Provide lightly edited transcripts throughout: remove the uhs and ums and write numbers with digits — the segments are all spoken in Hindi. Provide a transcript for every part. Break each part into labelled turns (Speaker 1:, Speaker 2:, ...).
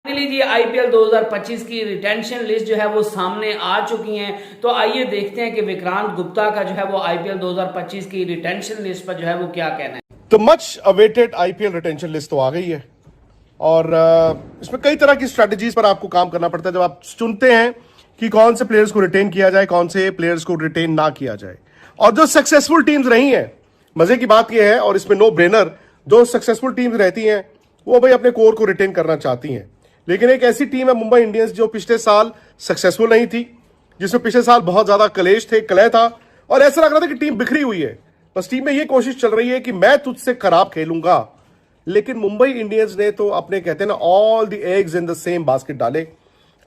Speaker 1: फाइनली जी आईपीएल 2025 की रिटेंशन लिस्ट जो है वो सामने आ चुकी है। तो आइए देखते हैं कि विक्रांत गुप्ता का जो है वो आईपीएल 2025 की रिटेंशन लिस्ट पर जो है वो क्या कहना है।
Speaker 2: तो much awaited IPL retention list तो आ गई है और इसमें कई तरह की स्ट्रेटजीज पर आपको काम करना पड़ता है जब आप चुनते हैं कि कौन से प्लेयर्स को रिटेन किया जाए, कौन से प्लेयर्स को रिटेन ना किया जाए। और जो सक्सेसफुल टीम्स रही हैं, मजे की बात यह है और इसमें नो ब्रेनर, जो सक्सेसफुल टीम्स रहती हैं वो भाई अपने कोर को रिटेन करना चाहती हैं। लेकिन एक ऐसी टीम है मुंबई इंडियंस जो पिछले साल सक्सेसफुल नहीं थी, जिसमें पिछले साल बहुत ज्यादा कलेश थे, कलह था और ऐसा लग रहा था कि टीम बिखरी हुई है। बस टीम में यह कोशिश चल रही है कि मैं तुझसे खराब खेलूंगा। लेकिन मुंबई इंडियंस ने तो अपने कहते हैं ना all the eggs in the same basket डाले।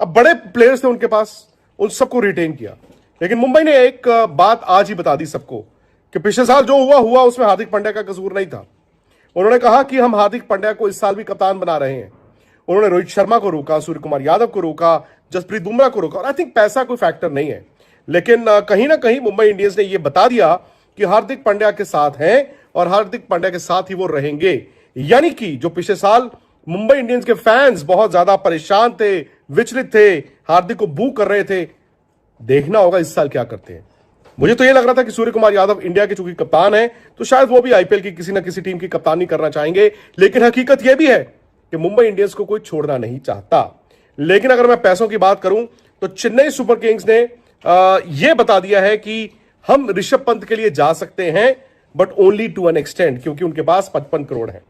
Speaker 2: अब बड़े प्लेयर्स थे उनके पास, उन सबको रिटेन किया। लेकिन मुंबई ने एक बात आज ही बता दी सबको कि पिछले साल जो हुआ उसमें हार्दिक पांड्या का कसूर नहीं था। उन्होंने कहा कि हम हार्दिक पांड्या को इस साल भी कप्तान बना रहे हैं। उन्होंने रोहित शर्मा को रोका, सूर्य कुमार यादव को रोका, जसप्रीत बुमराह को रोका। और आई थिंक पैसा कोई फैक्टर नहीं है, लेकिन कहीं ना कहीं मुंबई इंडियंस ने यह बता दिया कि हार्दिक पांड्या के साथ हैं और हार्दिक पांड्या के साथ ही वो रहेंगे। यानी कि जो पिछले साल मुंबई इंडियंस के फैंस बहुत ज्यादा परेशान थे, विचलित थे, हार्दिक को बू कर रहे थे, देखना होगा इस साल क्या करते हैं। मुझे तो यह लग रहा था कि सूर्य कुमार यादव इंडिया के चूंकि कप्तान है तो शायद वो भी आईपीएल की किसी ना किसी टीम की कप्तानी करना चाहेंगे। लेकिन हकीकत यह भी है कि मुंबई इंडियंस को कोई छोड़ना नहीं चाहता। लेकिन अगर मैं पैसों की बात करूं तो चेन्नई सुपर किंग्स ने यह बता दिया है कि हम ऋषभ पंत के लिए जा सकते हैं, but only to an extend, क्योंकि उनके पास 55 करोड़ है।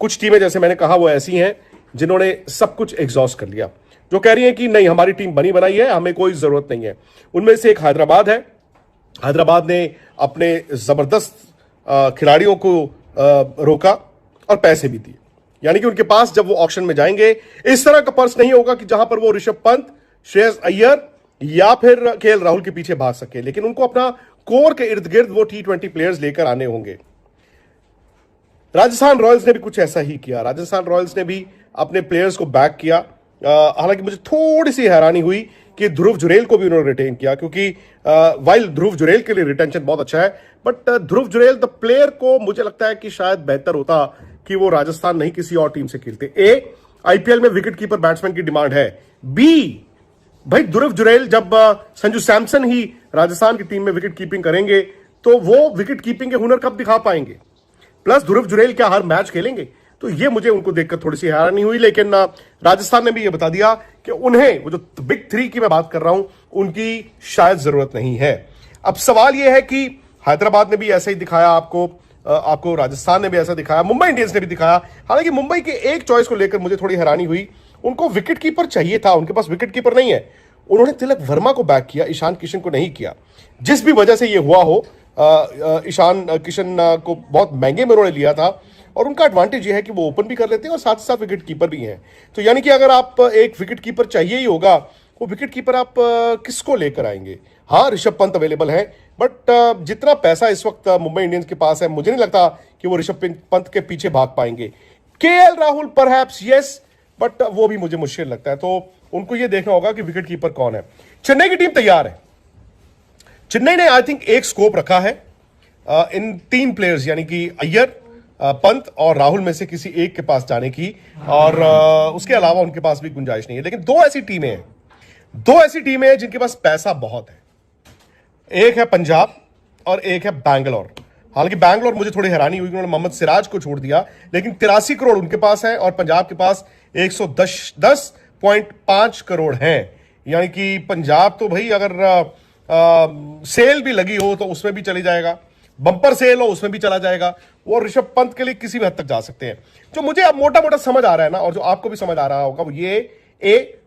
Speaker 2: कुछ टीमें जैसे मैंने कहा वो ऐसी हैं जिन्होंने सब कुछ एग्जॉस्ट कर लिया, जो कह रही है कि नहीं हमारी टीम बनी बनाई है, हमें कोई जरूरत नहीं है। उनमें से एक हैदराबाद है। हैदराबाद ने अपने जबरदस्त खिलाड़ियों को रोका और पैसे भी दिए। यानी कि उनके पास जब वो ऑक्शन में जाएंगे इस तरह का पर्स नहीं होगा कि जहां पर वो ऋषभ पंत, श्रेयस अय्यर या फिर केएल राहुल के पीछे भाग सके। लेकिन उनको अपना कोर के इर्द गिर्द वो T20 प्लेयर्स लेकर आने होंगे। राजस्थान रॉयल्स ने भी कुछ ऐसा ही किया। राजस्थान रॉयल्स ने भी अपने प्लेयर्स को बैक किया। हालांकि मुझे थोड़ी सी हैरानी हुई कि ध्रुव जुरेल को भी उन्होंने रिटेन किया, क्योंकि वाइल ध्रुव जुरेल के लिए रिटेंशन बहुत अच्छा है, but Dhruv Jurel the player को मुझे लगता है कि शायद बेहतर होता कि वो राजस्थान नहीं किसी और टीम से खेलते। ए, आईपीएल में विकेट कीपर बैट्समैन की डिमांड है। बी, भाई ध्रुव जुरेल जब संजू सैमसन ही राजस्थान की टीम में विकेट कीपिंग करेंगे तो वो विकेट कीपिंग के हुनर कब दिखा पाएंगे। प्लस ध्रुव जुरेल क्या हर मैच खेलेंगे, तो ये मुझे उनको देखकर थोड़ी सी हैरानी हुई। लेकिन राजस्थान ने भी ये बता दिया कि उन्हें वो जो बिग थ्री की मैं बात कर रहा हूं उनकी शायद जरूरत नहीं है। अब सवाल यह है कि हैदराबाद ने भी ऐसा ही दिखाया आपको राजस्थान ने भी ऐसा दिखाया, मुंबई इंडियंस ने भी दिखाया। हालांकि मुंबई के एक चॉइस को लेकर मुझे थोड़ी हैरानी हुई। उनको विकेट कीपर चाहिए था, उनके पास विकेट कीपर नहीं है। उन्होंने तिलक वर्मा को बैक किया, ईशान किशन को नहीं किया। जिस भी वजह से यह हुआ हो, ईशान किशन को बहुत महंगे में उन्होंने लिया था और उनका एडवांटेज यह है कि वो ओपन भी कर लेते हैं और साथ ही साथ विकेट कीपर भी हैं। तो यानी कि अगर आप एक विकेट कीपर चाहिए ही होगा, वो विकेट कीपर आप किसको लेकर आएंगे। हाँ, ऋषभ पंत अवेलेबल है, बट जितना पैसा इस वक्त मुंबई इंडियंस के पास है, मुझे नहीं लगता कि वो ऋषभ पंत के पीछे भाग पाएंगे। KL Rahul perhaps yes, but वो भी मुझे मुश्किल लगता है। तो उनको ये देखना होगा कि विकेट कीपर कौन है। चेन्नई की टीम तैयार है। चेन्नई ने आई थिंक एक स्कोप रखा है इन 3 प्लेयर्स यानी कि अय्यर, पंत और राहुल में से किसी एक के पास जाने की, और उसके अलावा उनके पास भी गुंजाइश नहीं है। लेकिन दो ऐसी टीमें हैं जिनके पास पैसा बहुत है। एक है पंजाब और एक है बैंगलोर। हालांकि बैंगलोर मुझे थोड़ी हैरानी हुई, उन्होंने मोहम्मद सिराज को छोड़ दिया, लेकिन 83 करोड़ उनके पास है और पंजाब के पास 110.5 करोड़ हैं। यानी कि पंजाब तो भाई अगर सेल भी लगी हो तो उसमें भी चली जाएगा, बंपर सेल हो उसमें भी चला जाएगा। वो ऋषभ पंत के लिए किसी भी हद तक जा सकते हैं। जो मुझे अब मोटा मोटा समझ आ रहा है ना, और जो आपको भी समझ आ रहा होगा, वो ये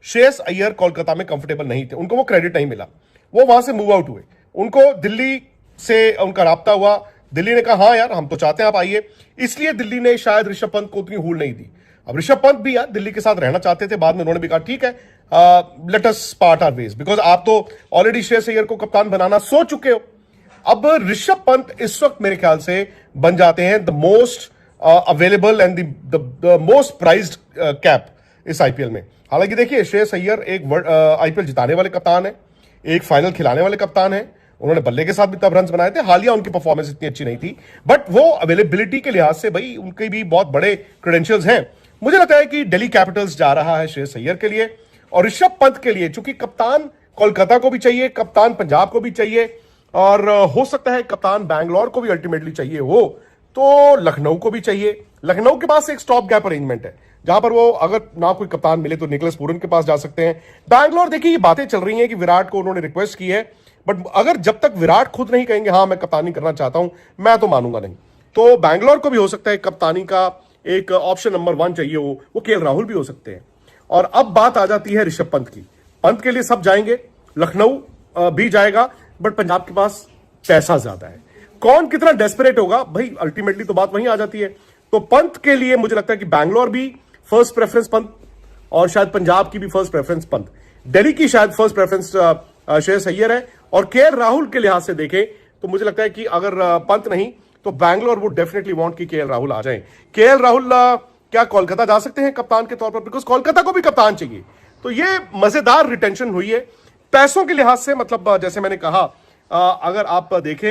Speaker 2: श्रेयस अय्यर कोलकाता में कंफर्टेबल नहीं थे, उनको वो क्रेडिट नहीं मिला, वो वहां से मूव आउट हुए। उनको दिल्ली से उनका राब्ता हुआ, दिल्ली ने कहा हाँ यार हम तो चाहते हैं आप आइए, इसलिए दिल्ली ने शायद ऋषभ पंत को उतनी हूल नहीं दी। अब ऋषभ पंत भी यार दिल्ली के साथ रहना चाहते थे, बाद में उन्होंने भी कहा ठीक है let us part our ways, because आप तो ऑलरेडी श्रेयस अय्यर को कप्तान बनाना सोच चुके हो। अब ऋषभ पंत इस वक्त मेरे ख्याल से बन जाते हैं the most available and the most prized cap इस आईपीएल में। हालांकि देखिए श्रेयस अय्यर एक आईपीएल जिताने वाले कप्तान है, एक फाइनल खिलाने वाले कप्तान है, उन्होंने बल्ले के साथ भी तब रन बनाए थे। हालिया उनकी परफॉर्मेंस इतनी अच्छी नहीं थी, बट वो अवेलेबिलिटी के लिहाज से भाई उनके भी बहुत बड़े क्रेडेंशियल्स हैं। मुझे लगता है कि दिल्ली कैपिटल्स जा रहा है श्रेयस अय्यर के लिए और ऋषभ पंत के लिए, चूंकि कप्तान कोलकाता को भी चाहिए, कप्तान पंजाब को भी चाहिए और हो सकता है कप्तान बैंगलोर को भी अल्टीमेटली चाहिए हो, तो लखनऊ को भी चाहिए। लखनऊ के पास एक स्टॉप गैप अरेंजमेंट है जहां पर वो अगर ना कोई कप्तान मिले तो निकोलस पूरन के पास जा सकते हैं। बैंगलोर देखिए ये बातें चल रही हैं कि विराट को उन्होंने रिक्वेस्ट की है, बट अगर जब तक विराट खुद नहीं कहेंगे हाँ मैं कप्तानी करना चाहता हूं, मैं तो मानूंगा नहीं। तो बैंगलोर को भी हो सकता है कप्तानी का एक ऑप्शन नंबर 1 चाहिए हो, वो केएल राहुल भी हो सकते हैं। और अब बात आ जाती है ऋषभ पंत की। पंत के लिए सब जाएंगे, लखनऊ भी जाएगा, बट पंजाब के पास पैसा ज्यादा है। कौन कितना डेस्परेट होगा भाई, अल्टीमेटली तो बात वहीं आ जाती है। तो पंत के लिए मुझे लगता है कि बैंगलोर भी फर्स्ट प्रेफरेंस पंत और शायद पंजाब की भी फर्स्ट प्रेफरेंस पंत, दिल्ली की शायद फर्स्ट प्रेफरेंस श्रेयस अय्यर है। और केएल राहुल के लिहाज से देखें तो मुझे लगता है कि अगर पंत नहीं तो बैंगलोर वो डेफिनेटली वांट कि केएल राहुल आ जाएं। केएल राहुल क्या कोलकाता जा सकते हैं कप्तान के तौर पर, बिकॉज कोलकाता को भी कप्तान चाहिए। तो ये मजेदार रिटेंशन हुई है पैसों के लिहाज से। मतलब जैसे मैंने कहा, अगर आप देखें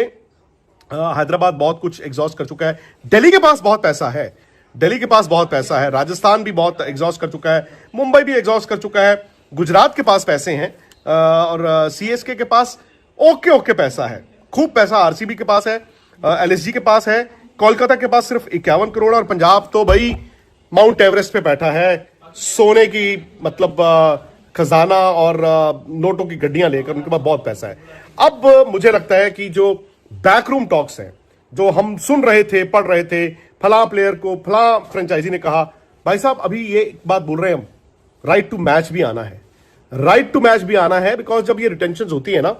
Speaker 2: हैदराबाद बहुत कुछ एग्जॉस्ट कर चुका है, दिल्ली के पास बहुत पैसा है, दिल्ली के पास बहुत पैसा है, राजस्थान भी बहुत एग्जॉस्ट कर चुका है, मुंबई भी एग्जॉस्ट कर चुका है, गुजरात के पास पैसे हैं और सीएसके के पास ओके पैसा है, खूब पैसा आरसीबी के पास है, एलएसजी के पास है, कोलकाता के पास सिर्फ 51 करोड़ और पंजाब तो भाई माउंट एवरेस्ट पे बैठा है, सोने की मतलब खजाना और नोटों की गड्डियां लेकर उनके पास बहुत पैसा है। अब मुझे लगता है कि जो बैकरूम टॉक्स हैं, जो हम सुन रहे थे, पढ़ रहे थे, फला प्लेयर को फला फ्रेंचाइजी ने कहा, भाई साहब अभी ये एक बात बोल रहे हैं हम, राइट टू मैच भी आना है, राइट टू मैच भी आना है। बिकॉज जब ये रिटेंशन होती है ना,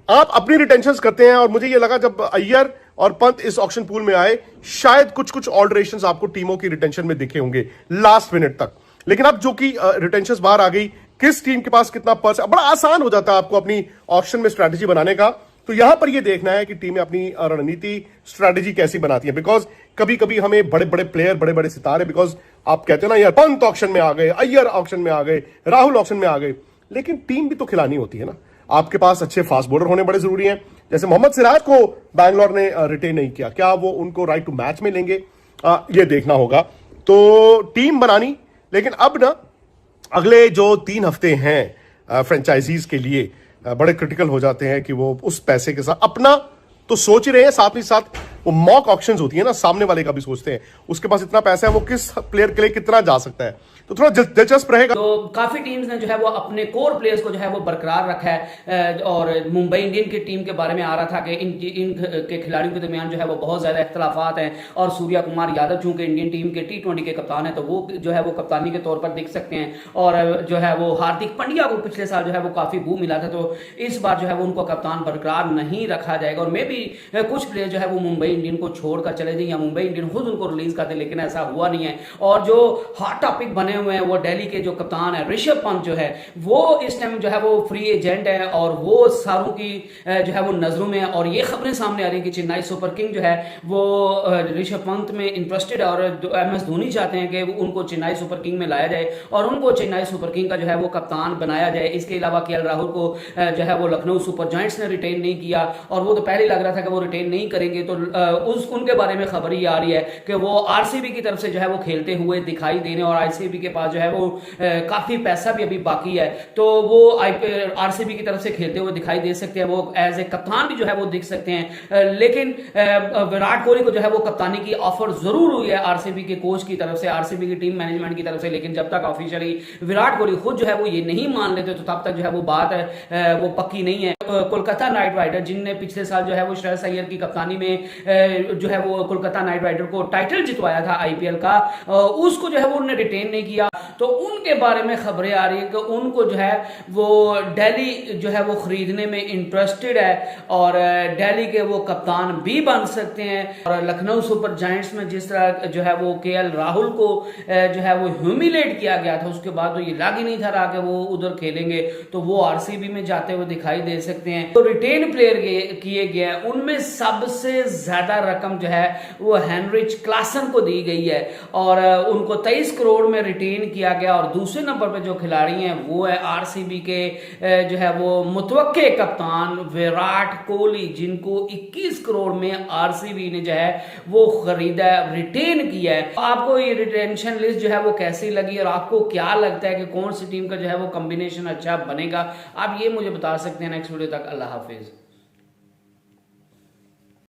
Speaker 2: आप अपनी रिटेंशन करते हैं, और मुझे ये लगा जब अय्यर और पंत इस ऑक्शन पूल में आए, शायद कुछ ऑल्टरेशंस आपको टीमों की रिटेंशन में दिखे होंगे लास्ट मिनट तक। लेकिन अब जो कि रिटेंशन बाहर आ गई, किस टीम के पास कितना पर्स, बड़ा आसान हो जाता है आपको अपनी ऑक्शन में स्ट्रैटेजी बनाने का। तो यहां पर ये देखना है कि टीमें अपनी रणनीति स्ट्रैटेजी कैसी बनाती है। बिकॉज कभी कभी हमें बड़े बड़े प्लेयर, बड़े बड़े सितारे, बिकॉज आप कहते हैं ना यार पंत ऑक्शन में आ गए, अय्यर ऑक्शन में आ गए, राहुल ऑक्शन में आ गए, लेकिन टीम भी तो खिलानी होती है ना। आपके पास अच्छे फास्ट बॉलर होने बड़े जरूरी हैं। जैसे मोहम्मद सिराज को बैंगलोर ने रिटेन नहीं किया, क्या वो उनको राइट टू मैच में लेंगे, ये देखना होगा। तो टीम बनानी, लेकिन अब ना अगले जो 3 हफ्ते हैं फ्रेंचाइजीज के लिए बड़े क्रिटिकल हो जाते हैं कि वो उस पैसे के साथ अपना तो सोच ही रहे हैं, साथ ही साथ वो मॉक ऑक्शंस होती है ना, सामने वाले का भी सोचते हैं उसके पास इतना पैसा है, वो किस प्लेयर के लिए कितना जा सकता है, तो थोड़ा दिलचस्प रहेगा।
Speaker 1: तो काफी टीम्स ने जो है वो अपने कोर प्लेयर्स को जो है वो बरकरार रखा है। और मुंबई इंडियन की टीम के बारे में आ रहा था कि इन के खिलाड़ियों के दरमियान जो है वो बहुत ज्यादा इख्तलाफात हैं, और सूर्या कुमार यादव चूंकि इंडियन टीम के T20 के कप्तान है, तो वो जो है वो कप्तानी के तौर पर दिख सकते हैं। और जो है वो हार्दिक पांड्या को पिछले साल जो है वो काफी बू मिला था, तो इस बार जो है वो उनको कप्तान बरकरार नहीं रखा जाएगा। और मे भी कुछ प्लेयर जो है वो मुंबई इंडियन को छोड़कर चले जाए या मुंबई इंडियन खुद उनको रिलीज कर दे, लेकिन ऐसा हुआ नहीं है। और जो हॉट टॉपिक बने हुए हैं, वो दिल्ली के जो कप्तान है ऋषभ पंत जो है वो इस टाइम जो है वो फ्री एजेंट है, और वो सारों की जो है वो नजरों में है। और ये खबरें सामने आ रही है कि चेन्नई सुपर किंग जो है वो ऋषभ पंत में इंटरेस्टेड है, और MS धोनी चाहते हैं कि उनको चेन्नई सुपर किंग में लाया जाए और उनको चेन्नई सुपर किंग का जो है वो कप्तान बनाया जाए। इसके अलावा केएल राहुल को जो है वो लखनऊ सुपर जायंट्स ने रिटेन नहीं किया, और वो तो पहले लग रहा था कि वो रिटेन नहीं करेंगे, तो उनके बारे में खबर ही आ रही है कि वो आरसीबी की तरफ से जो है वो खेलते हुए दिखाई दे रहे हैं। और आरसीबी के पास जो है वो काफी पैसा भी अभी बाकी है, तो वो आरसीबी की तरफ से खेलते हुए दिखाई दे सकते हैं, वो एज ए कप्तान भी जो है वो दिख सकते हैं। लेकिन विराट कोहली को जो है वो कप्तानी की ऑफर जरूर हुई है आरसीबी के कोच की तरफ से, आरसीबी की टीम मैनेजमेंट की तरफ से, लेकिन जब तक ऑफिशियली विराट कोहली खुद जो है वो ये नहीं मान लेते, तो तब तक जो है वो बात वो पक्की नहीं है। कोलकाता नाइट राइडर जिनने पिछले साल जो है वो श्रेयस अय्यर की कप्तानी में जो है वो कोलकाता नाइट राइडर को टाइटल जितवाया था आईपीएल का, उसको जो है वो उन्होंने रिटेन नहीं किया, तो उनके बारे में खबरें आ रही है कि उनको जो है वो दिल्ली जो है वो खरीदने में इंटरेस्टेड है, और दिल्ली के वो कप्तान भी बन सकते हैं। और लखनऊ सुपर जायंट्स में जिस तरह जो है वो केएल राहुल को जो है वो ह्यूमिलेट किया गया था, उसके बाद तो ये लग ही नहीं था रहा कि वो उधर खेलेंगे, तो वो आरसीबी में जाते हुए दिखाई दे सकते हैं। तो रिटेन प्लेयर किए गए हैं, उनमें सबसे ज्यादा रकम जो है वो हेनरिच क्लासन को दी गई है, और उनको 23 करोड़ में रिटेन रिटेन किया गया। और दूसरे नंबर पे जो खिलाड़ी हैं वो है आरसीबी के जो है वो मुतवक्के कप्तान विराट कोहली, जिनको 21 करोड़ में आरसीबी ने जो है वो खरीदा, रिटेन किया है। आपको ये रिटेंशन लिस्ट जो है वो कैसी लगी और आपको क्या लगता है कि कौन सी टीम का जो है वो कॉम्बिनेशन अच्छा बनेगा, आप ये मुझे बता सकते हैं। नेक्स्ट वीडियो तक अल्लाह हाफिज।